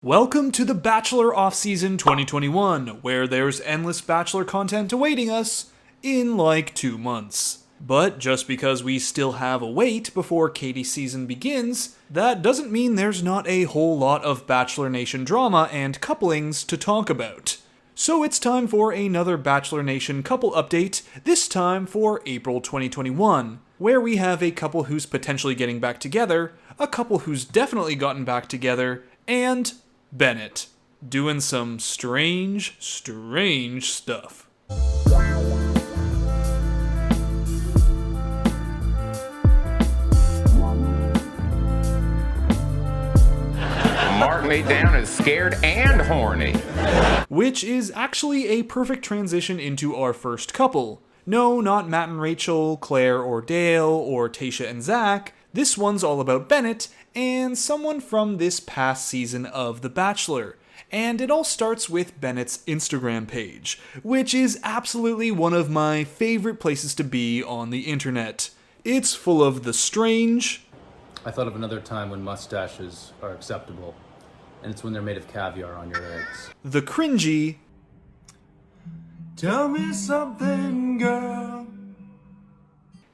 Welcome to the Bachelor offseason 2021, where there's endless Bachelor content awaiting us in like 2 months. But just because we still have a wait before Katie's season begins, that doesn't mean there's not a whole lot of Bachelor Nation drama and couplings to talk about. So it's time for another Bachelor Nation couple update, this time for April 2021, where we have a couple who's potentially getting back together, a couple who's definitely gotten back together, and Bennett doing some strange stuff. Mark me down as scared and horny. Which is actually a perfect transition into our first couple. No, not Matt and Rachael, Clare or Dale, or Tayshia and Zac. This one's all about Bennett and someone from this past season of The Bachelor. And it all starts with Bennett's Instagram page, which is absolutely one of my favorite places to be on the internet. It's full of the strange. I thought of another time when mustaches are acceptable, and it's when they're made of caviar on your eggs. The cringy. Tell me something, girl.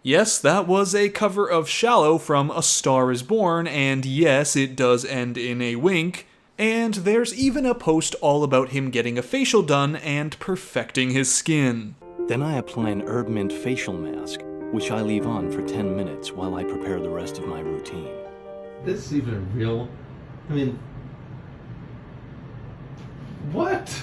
Yes, that was a cover of Shallow from A Star Is Born, and yes, it does end in a wink. And there's even a post all about him getting a facial done and perfecting his skin. Then I apply an herb mint facial mask, which I leave on for 10 minutes while I prepare the rest of my routine. This is even real? I mean, what?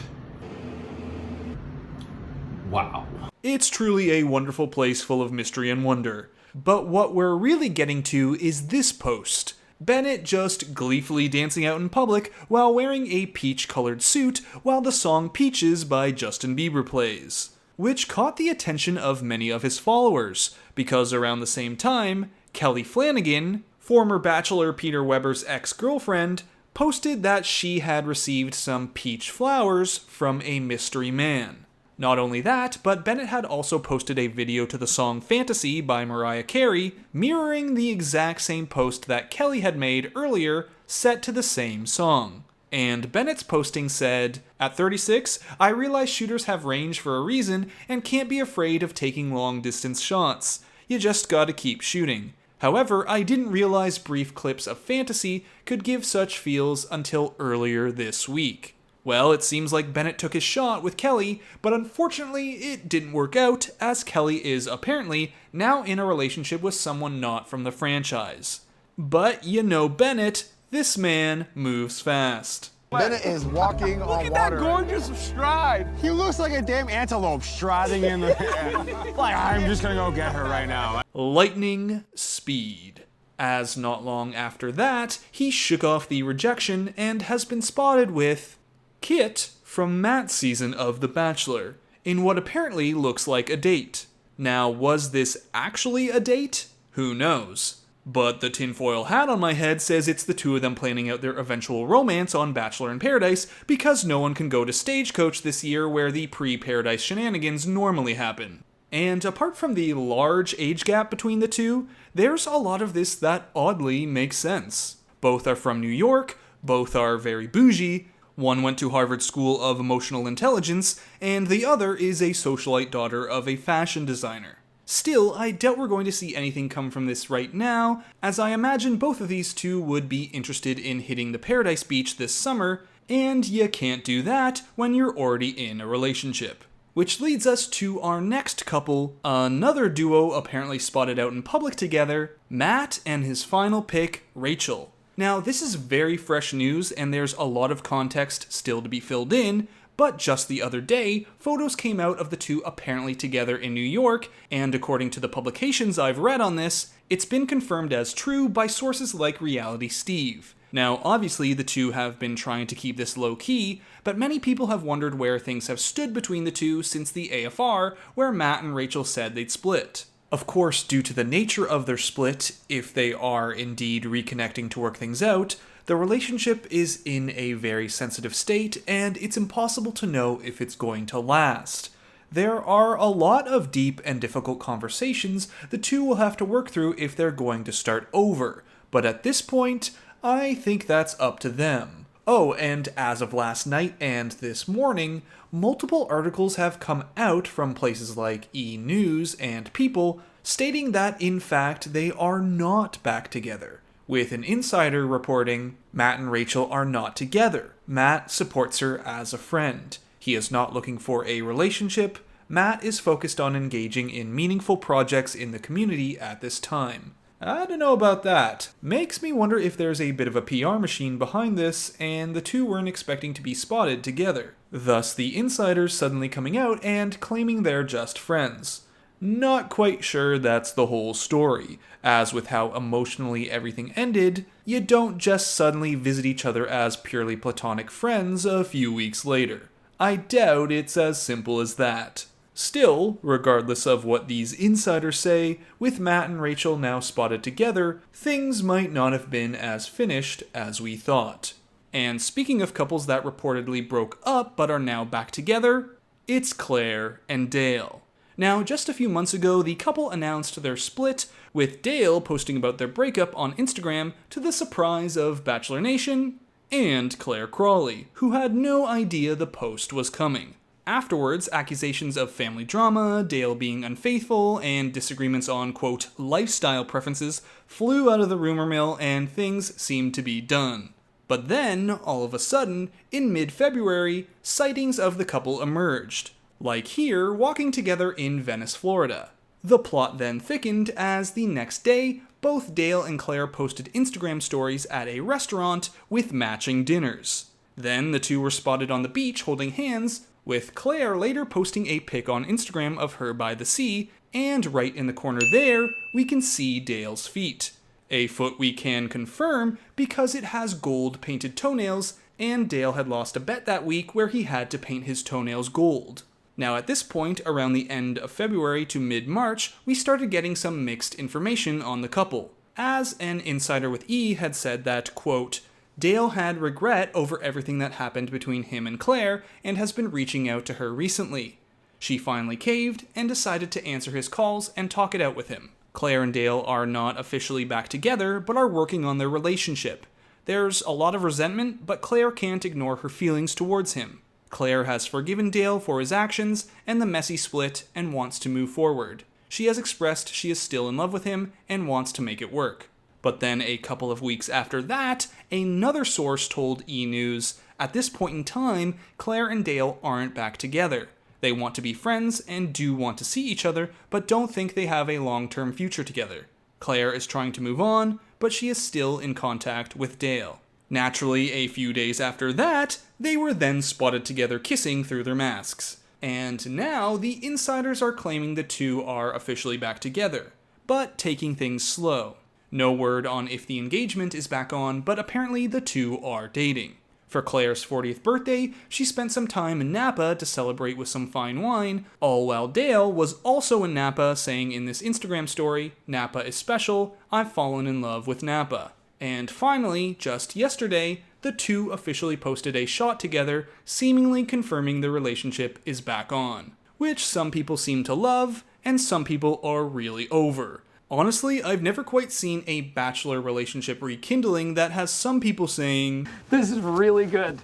Wow. It's truly a wonderful place full of mystery and wonder. But what we're really getting to is this post. Bennett just gleefully dancing out in public while wearing a peach-colored suit while the song Peaches by Justin Bieber plays. Which caught the attention of many of his followers, because around the same time, Kelly Flanagan, former Bachelor Peter Weber's ex-girlfriend, posted that she had received some peach flowers from a mystery man. Not only that, but Bennett had also posted a video to the song Fantasy by Mariah Carey, mirroring the exact same post that Kelly had made earlier, set to the same song. And Bennett's posting said, "At 36, I realize shooters have range for a reason and can't be afraid of taking long-distance shots. You just gotta keep shooting. However, I didn't realize brief clips of Fantasy could give such feels until earlier this week." Well, it seems like Bennett took his shot with Kelly, but unfortunately it didn't work out, as Kelly is apparently now in a relationship with someone not from the franchise. But you know Bennett, this man moves fast. Bennett is walking on water. Look at that gorgeous stride. He looks like a damn antelope striding in the air. Like, I'm just gonna go get her right now. Lightning speed. As not long after that, he shook off the rejection and has been spotted with Kit from Matt's season of The Bachelor, in what apparently looks like a date. Now, was this actually a date? Who knows? But the tinfoil hat on my head says it's the two of them planning out their eventual romance on Bachelor in Paradise, because no one can go to Stagecoach this year where the pre-Paradise shenanigans normally happen. And apart from the large age gap between the two, there's a lot of this that oddly makes sense. Both are from New York, both are very bougie. One went to Harvard School of Emotional Intelligence, and the other is a socialite daughter of a fashion designer. Still, I doubt we're going to see anything come from this right now, as I imagine both of these two would be interested in hitting the Paradise Beach this summer, and you can't do that when you're already in a relationship. Which leads us to our next couple, another duo apparently spotted out in public together, Matt and his final pick, Rachael. Now, this is very fresh news, and there's a lot of context still to be filled in, but just the other day, photos came out of the two apparently together in New York, and according to the publications I've read on this, it's been confirmed as true by sources like Reality Steve. Now, obviously, the two have been trying to keep this low-key, but many people have wondered where things have stood between the two since the AFR, where Matt and Rachael said they'd split. Of course, due to the nature of their split, if they are indeed reconnecting to work things out, the relationship is in a very sensitive state, and it's impossible to know if it's going to last. There are a lot of deep and difficult conversations the two will have to work through if they're going to start over, but at this point, I think that's up to them. Oh, and as of last night and this morning, multiple articles have come out from places like E! News and People stating that in fact they are not back together, with an insider reporting Matt and Rachael are not together. Matt supports her as a friend. He is not looking for a relationship. Matt is focused on engaging in meaningful projects in the community at this time. I don't know about that. Makes me wonder if there's a bit of a PR machine behind this, and the two weren't expecting to be spotted together. Thus the insiders suddenly coming out and claiming they're just friends. Not quite sure that's the whole story. As with how emotionally everything ended, you don't just suddenly visit each other as purely platonic friends a few weeks later. I doubt it's as simple as that. Still, regardless of what these insiders say, with Matt and Rachael now spotted together, things might not have been as finished as we thought. And speaking of couples that reportedly broke up but are now back together, it's Clare and Dale. Now, just a few months ago, the couple announced their split, with Dale posting about their breakup on Instagram to the surprise of Bachelor Nation and Clare Crawley, who had no idea the post was coming. Afterwards, accusations of family drama, Dale being unfaithful, and disagreements on, quote, lifestyle preferences flew out of the rumor mill and things seemed to be done. But then, all of a sudden, in mid-February, sightings of the couple emerged. Like here, walking together in Venice, Florida. The plot then thickened as the next day, both Dale and Clare posted Instagram stories at a restaurant with matching dinners. Then the two were spotted on the beach holding hands, with Clare later posting a pic on Instagram of her by the sea, and right in the corner there, we can see Dale's feet. A foot we can confirm because it has gold painted toenails, and Dale had lost a bet that week where he had to paint his toenails gold. Now at this point, around the end of February to mid-March, we started getting some mixed information on the couple, as an insider with E! Had said that, quote, Dale had regret over everything that happened between him and Clare and has been reaching out to her recently. She finally caved and decided to answer his calls and talk it out with him. Clare and Dale are not officially back together, but are working on their relationship. There's a lot of resentment, but Clare can't ignore her feelings towards him. Clare has forgiven Dale for his actions and the messy split and wants to move forward. She has expressed she is still in love with him and wants to make it work. But then a couple of weeks after that, another source told E! News, at this point in time, Clare and Dale aren't back together. They want to be friends and do want to see each other, but don't think they have a long-term future together. Clare is trying to move on, but she is still in contact with Dale. Naturally, a few days after that, they were then spotted together kissing through their masks. And now, the insiders are claiming the two are officially back together, but taking things slow. No word on if the engagement is back on, but apparently the two are dating. For Clare's 40th birthday, she spent some time in Napa to celebrate with some fine wine, all while Dale was also in Napa saying in this Instagram story, Napa is special, I've fallen in love with Napa. And finally, just yesterday, the two officially posted a shot together, seemingly confirming the relationship is back on. Which some people seem to love, and some people are really over. Honestly, I've never quite seen a Bachelor relationship rekindling that has some people saying, This is really good.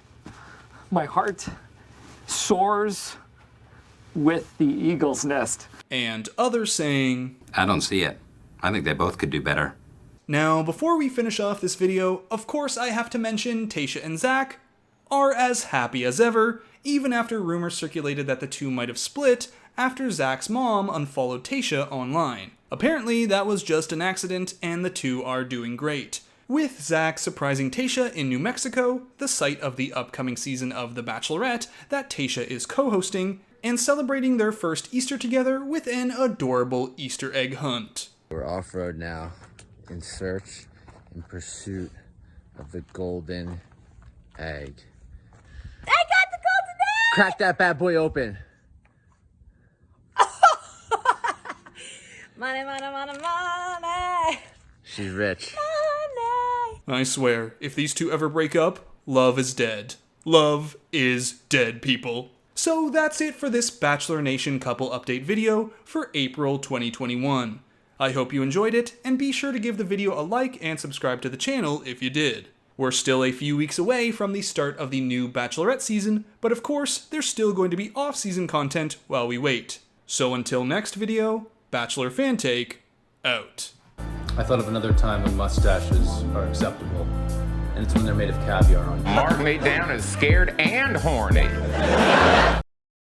My heart soars with the eagle's nest. And others saying, I don't see it. I think they both could do better. Now, before we finish off this video, of course I have to mention Tayshia and Zac are as happy as ever, even after rumors circulated that the two might have split after Zac's mom unfollowed Tayshia online. Apparently, that was just an accident, and the two are doing great. With Zac surprising Tayshia in New Mexico, the site of the upcoming season of The Bachelorette that Tayshia is co-hosting, and celebrating their first Easter together with an adorable Easter egg hunt. We're off-road now, in pursuit of the golden egg. I got the golden egg! Crack that bad boy open. Money, money, money, money. She's rich. I swear, if these two ever break up, love is dead. Love is dead, people. So that's it for this Bachelor Nation couple update video for April 2021. I hope you enjoyed it, and be sure to give the video a like and subscribe to the channel if you did. We're still a few weeks away from the start of the new Bachelorette season, but of course, there's still going to be off-season content while we wait. So until next video, Bachelor Fantake, out. I thought of another time when mustaches are acceptable, and it's when they're made of caviar on. Mark me down as scared and horny.